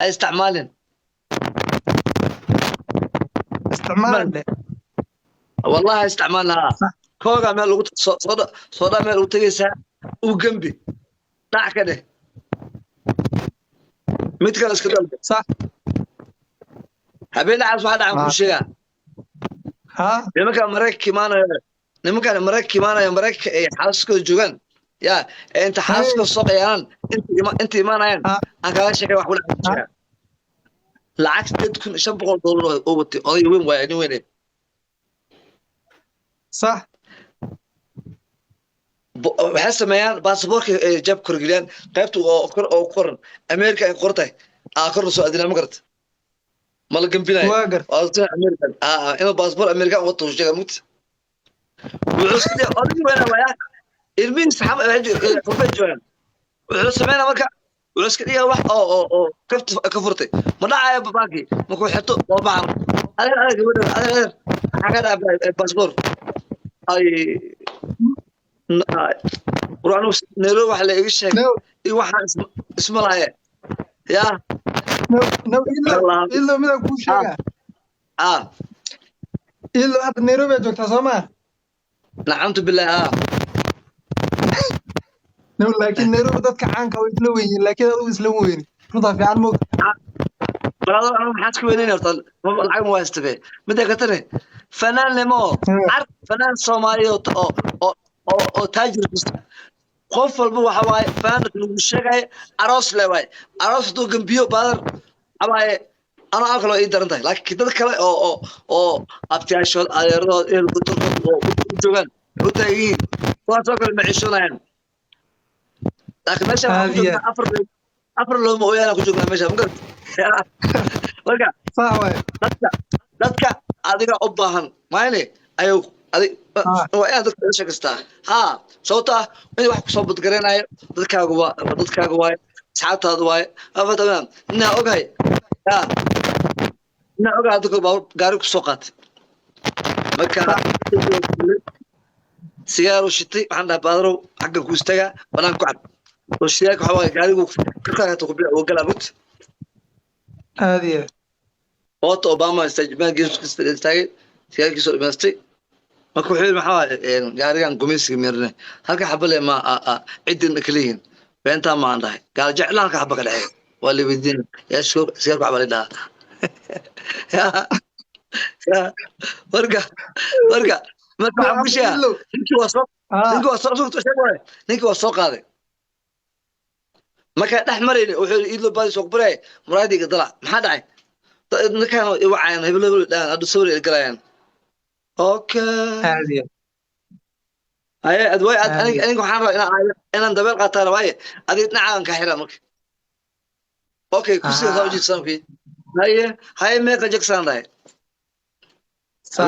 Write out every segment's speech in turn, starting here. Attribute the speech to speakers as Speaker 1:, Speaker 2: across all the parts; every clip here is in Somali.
Speaker 1: استعمالين
Speaker 2: استعمال
Speaker 1: والله استعمالها
Speaker 2: صح
Speaker 1: كوغا مال لو صودا مال لو تغيسا او جنبي داع كده مid kale iska dalbe
Speaker 2: صح
Speaker 1: habeen caas waxa dhacan ku
Speaker 2: ما
Speaker 1: sheega
Speaker 2: ها
Speaker 1: nimanka Mareykanka imaanaya Mareykanka ay xaaskooda joogan ya inta
Speaker 2: هاي
Speaker 1: xaaskooda soo qayaan inta imaanayaan
Speaker 2: ها
Speaker 1: aan kala sheegay wax wala ku
Speaker 2: ها
Speaker 1: sheega lacag $500 oo watay oday weyn waa nin weyn
Speaker 2: صح
Speaker 1: waxay sameeyaan baasaboorka jab korgiliyaan qaybta oo qoran America ay qortay kor soo adina ma garta ma la gambinay
Speaker 2: واقر
Speaker 1: oo America inuu baasaboor America wato sheega mut wuxuu sidii oday weyn waa ilmihiin saxaab xubin joogan wuxuu sameeyay marka wuxuu iska dhigay wax oo ka furtay ma dhacay babaaki markuu xirto oo baahan adeer gabadha adeer xaga dhaabay baasaboor ay quraanu neelo wax la iga sheeg
Speaker 2: نو
Speaker 1: iyo waxa isma lahaye ya
Speaker 2: نو إلا ماذا كل شيء
Speaker 1: ah
Speaker 2: إلا حتى نيروبي جوكتا سما
Speaker 1: nacamtu billaah
Speaker 2: نو لكن نيروبي ضدك عنك ويسلوين لكن هو يسلوين رضا في عن موت
Speaker 1: balado anu maxaad ku weynayn horta lacag ma waastabe mida ka tane fanaan lemo ark fanaan Soomaaliyeed oo taajir qof walba waxa waaye fanaanka lagu sheegay aroos leeway aroos doo gambiyo badan abaaye ana akalo ay daran tahay laakiin dad kale oo abtiyaashood adeerood ee ku joogan u taagin waa soo kale maciishonayaan laakiin meesha
Speaker 2: هذه
Speaker 1: afar loo mooyaan ku joognaa meesha ma marka
Speaker 2: صح واي
Speaker 1: dadka adiga u baahan maayne ayuu adig waa inaad dadka sheegstaa ha sababta in wax ku soo budgareenayo dadkaagu waa asxaabtaadu waa afadana ina ogahay ya ina ogahay dadka gaari ku soo qaatay marka sigaaro shitay waxaan dhahay baadrow xagga ku istaga banaan ku cad oo sigaarka waxa waaye gaarigu ka qaadato ku bilaw galabut
Speaker 2: هذه
Speaker 1: Otto Obama istaajimaan geeska istaagay sigaarkiisoo dhimaastay marka wuxuu yiri maxaa gaarigan gumeysiga meernay halka xabale ma cidin kaliin beenta ma aan dhahay gaar jeclaan halka xabaka dhaxay waa la weydiin yaa sigaarku xabale dhaha ya marka waxaan ku sheegaa ninkii waa soo qaaday marka dhex marayna wuxuu idlo baadi soo baray muraadiga dalac maxaa dhacay ninkan wacayaan hebel dhaan adu sawir galayaan okay
Speaker 2: هذه
Speaker 1: ay adway aniga waxaan rabaa inaan dabeel qaataan waaye adiga dhinacaan ka xiraa marka okay ku sii soo jiidsan fi haye meeqa jagsan dhahay
Speaker 2: صح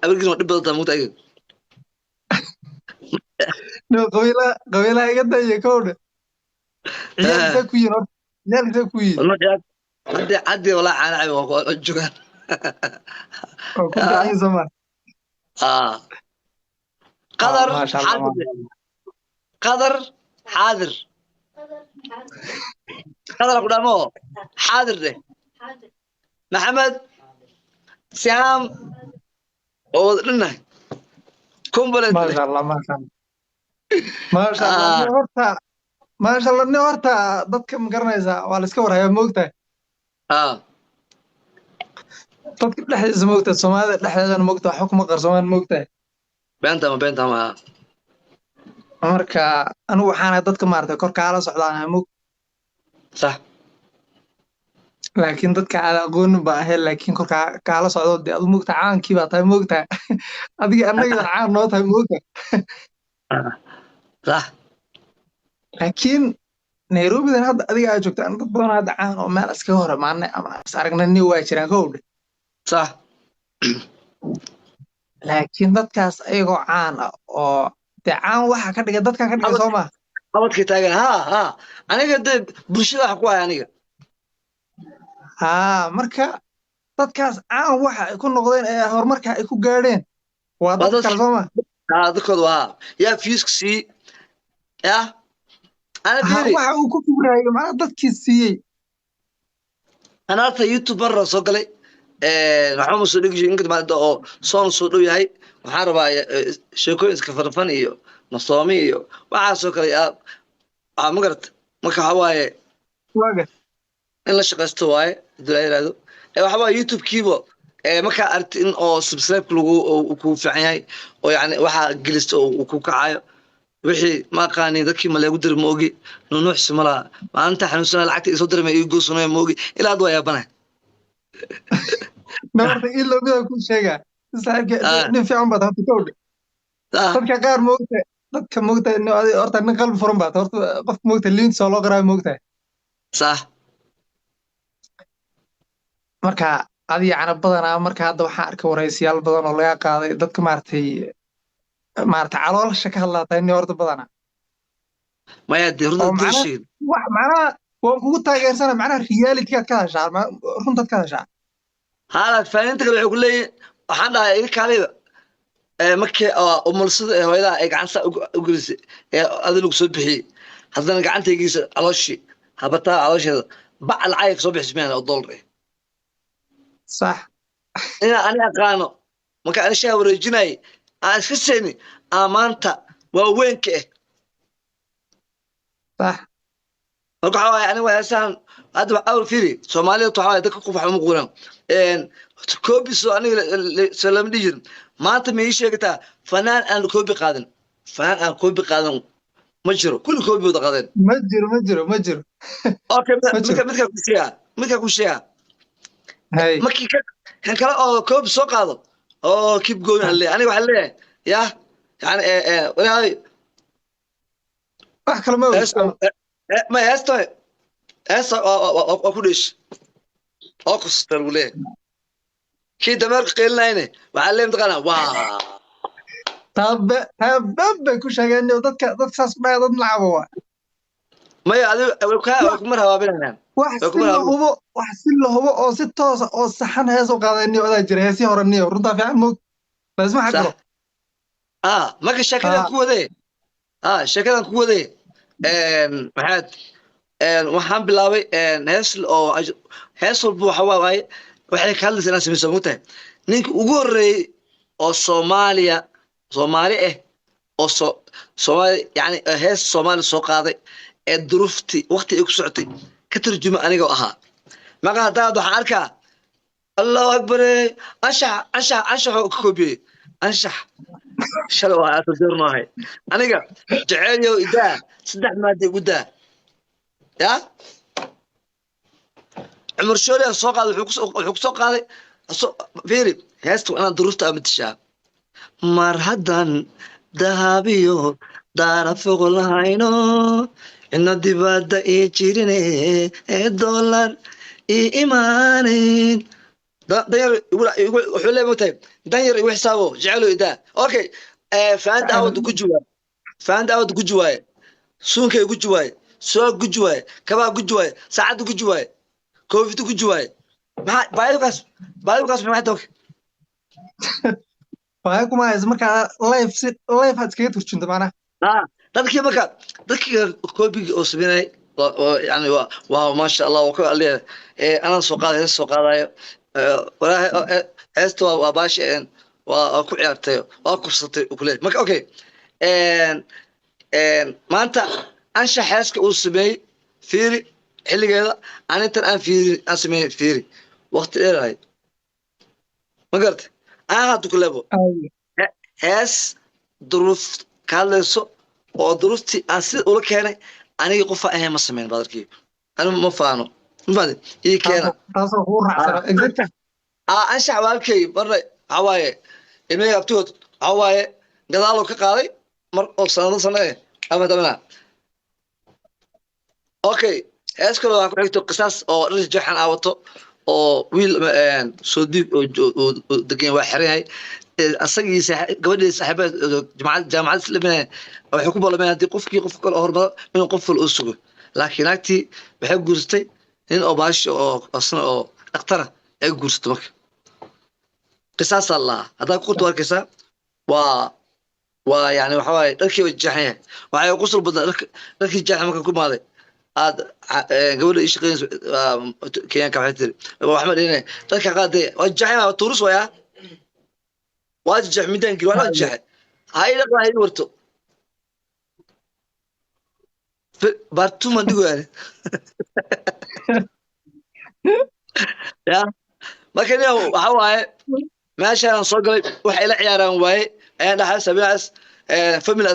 Speaker 1: habirgiiro dhib badan tahay mugtahay
Speaker 2: نو قبيلة يقدر يكون عيال سكوين عيال سكوين
Speaker 1: عدي ولا عانعي وجوان
Speaker 2: كنت عايز زمان
Speaker 1: قدر
Speaker 2: ما شاء الله
Speaker 1: قدر حاضر قدر قدامه حاضر ده محمد سهام ودنا كومبلنت
Speaker 2: ما شاء الله ما شاء الله ما شاء الله نورتا ما شاء الله نورتا dadka ma garanaysaa waa la iska warhayaa moogtahay dadka dhexdiisa moogtahay Soomaalida dhexdeedana moogtahay wax kuma qarsoon moogtahay
Speaker 1: beenta ma
Speaker 2: marka anu waxaana dadka maartay kor kaala socdaan moog
Speaker 1: صح
Speaker 2: laakiin dadka aan aqoon baa ahay laakiin kor kaala socdo de adu moogtahay caankii baa tahay moogtahay adiga anaga caan noo tahay moogtahay
Speaker 1: صح
Speaker 2: laakiin Nairobi dan hadda adiga ay joogtaan dad badan hadda caan oo meel iska hor maanay ama is aragnay waa jiraan kowdhe
Speaker 1: صح
Speaker 2: laakiin dadkaas ayagoo caan ah oo de caan waxa ka dhigay dadka ka dhigay Soomaa
Speaker 1: qabadka taagan ha aniga dad bulshada wax ku hay aniga
Speaker 2: marka dadkaas caan waxa ay ku noqdeen ee horumarka ay ku gaadheen waa dadka kale Soomaa
Speaker 1: dadkooda waa yaa fiiski ya ana
Speaker 2: waxa uu ku fikrayo ma dadkii siiyay
Speaker 1: أنا أرتا يوتيوب مرة سوقلي waxaan soo dhigi jiray inkada maada oo soon soo dhow yahay waxaan rabaa sheekooyin iska farfan iyo nasoomi iyo waxaas oo kale ma garata marka waxa waaye
Speaker 2: waaga
Speaker 1: in la shaqaysto waaye hadii la yiraahdo waxa waaye youtube kiibo markaa aragti in oo subscribe lagu ku fiican yahay oo yani waxa gelisto oo ku kacayo wixii ma qaani dadkii ma lagu dir moogi nuuxsi malaha maanta xanuunsan lacagta isoo dirmay iyo goosanay moogi ilaa aad waa yaabana
Speaker 2: nabarta ilo mida ku sheega saaxiibka nin fiican baad horta kowdhe dadka qaar moogta dadka moogta horta nin qalbi furan baad horta qof moogta liin soo loo qaraayo moogta
Speaker 1: صح
Speaker 2: marka adiga canab badanaa marka hadda waxaan arkay waraysiyaal badan oo laga qaaday dadka maaragtay caloolsha ka hadlaatay nin horta badanaa
Speaker 1: ما يدي
Speaker 2: oo
Speaker 1: رضا
Speaker 2: macnaha
Speaker 1: درشين
Speaker 2: macnaha waan kugu taageersana macnaha realitygaad ka hadashaa runtaad ka hadashaa
Speaker 1: هذا فانت كده يقول لي waxaan dhahay in kaliya markii umulsada hooyada ay gacanta u gelisay adil ugu soo bixiyay haddana gacantaygiisa calooshi habata caloosheeda bacal caayig soo bixismeen oo dollar
Speaker 2: sax
Speaker 1: ina ani aqaano marka aan shaa wareejinay aan iska seeni amaanta waa weynka
Speaker 2: sax
Speaker 1: marka waxa waaye aniga heesaan hadda awr firi Soomaaliya waxa waaye dadka qof wax ma quuran koobiso aniga salaam dhijir maanta ma ii sheegtaa fanaan aan koobi qaadan fanaan aan koobi qaadan ma jiro kulli koobi wada qaadan
Speaker 2: ma jiro
Speaker 1: okay
Speaker 2: ma jiro
Speaker 1: midka ku sheega
Speaker 2: hay
Speaker 1: markii kan kale oo koobi soo qaado oo keep going hal aniga waxa leeyahay ya yani walaahi
Speaker 2: wax kale ma
Speaker 1: ma heesto oo ku dhish oo ku star wule kii dameer qeelinayne waxa leeyahay taqana waa
Speaker 2: taabbe ku sheegeen dadka saas ku dhaay dad lacabo waa
Speaker 1: ما يعذب كمرها وابنها
Speaker 2: wax si la hubo oo si toos ah oo saxan hees u qaadayni odaa jira heesi horaniyo runta fiican moog laasma xaqiro
Speaker 1: ما كان شكلها كوده شكلها كوده maxaad waxaan bilaabay hees oo hees walba waxa waaye waxay ka hadlaysaa inaan samayso mugtahay ninka ugu horeeyay oo Soomaali oo Soomaali yani hees Soomaali soo qaaday ee duruufti waqti ay ku socotay ka tarjuma aniga ahaa maga hadaad waxaan arkaa Allahu akbar anshax oo ku koobiyay anshax shal waa tarjumanahay aniga jaceeyo idaa saddex maad ay gudaa ya Umar Shoole soo qaaday wuxuu soo qaaday fiiri heestu ana duruufta amatishaa mar hadan dahabiyo daara foqolahayno ina dibadda ii jirine dollar ii imaanin danyar wuxuu leeyahay mugtahay danyar igu xisaabo jecelo idaa okay faanta awad ku juwaaye suunkay ku juwaaye soo ku juwaaye kabaa ku juwaaye saacad ku juwaaye koofid ku juwaaye maxaa baayukaas maxay toog
Speaker 2: waxay kuma hayso marka live had iskaga turjunta macnaha
Speaker 1: dadkii marka dadkii koobigi oo sameeyay yani waa ma sha Allah waa leeyahay anaan soo qaadayo walaahi heesto waa baashi waa ku ciyaartay waa kursatay kule marka okay maanta ansha heeska uu sameeyay fiiri xilligeeda anitan aan sameeyay fiiri waqti dheerahay ma gartay aan hadu kulebo hees duruuf kaalayso oo duruufti aan si ula keenay aniga qof ahay ma sameyn badarkii anu ma faano ma faadi ii keena
Speaker 2: taasoo ku raacsana exactly
Speaker 1: ansha walkay marray hawaaye ilmay abtood hawaaye gadaalo ka qaaday mar oo sanad ama okay hees kale waa ku xigto qisaas oo rajaxan aawato oo wiil soo diib oo degan waa xiray asagiisa gabadhii saaxiibada jaamacad islamina waxay ku ballameen hadii qofkii qof kale hormaro inuu qof kale u sugo laakiin agtii waxay guursatay nin oo baashi oo asna oo dhaqtara ay guursatay marka qisaas Allah hadaa ku qorto waa yani waxa waaye dadkii way jaxayeen waxay ku sul badan dadkii jaxay marka ku maaday هذا قبل ايش كيان كحتر ابو احمد هنا dadka qaade wajaxay turus waya wajax midan kii wala wajax hayda qahay warto bartu ma digo yani ya marka waxa waaye meeshaan soo galay waxa ila ciyaaraan waaye ayaan dhaxay sabiyaas family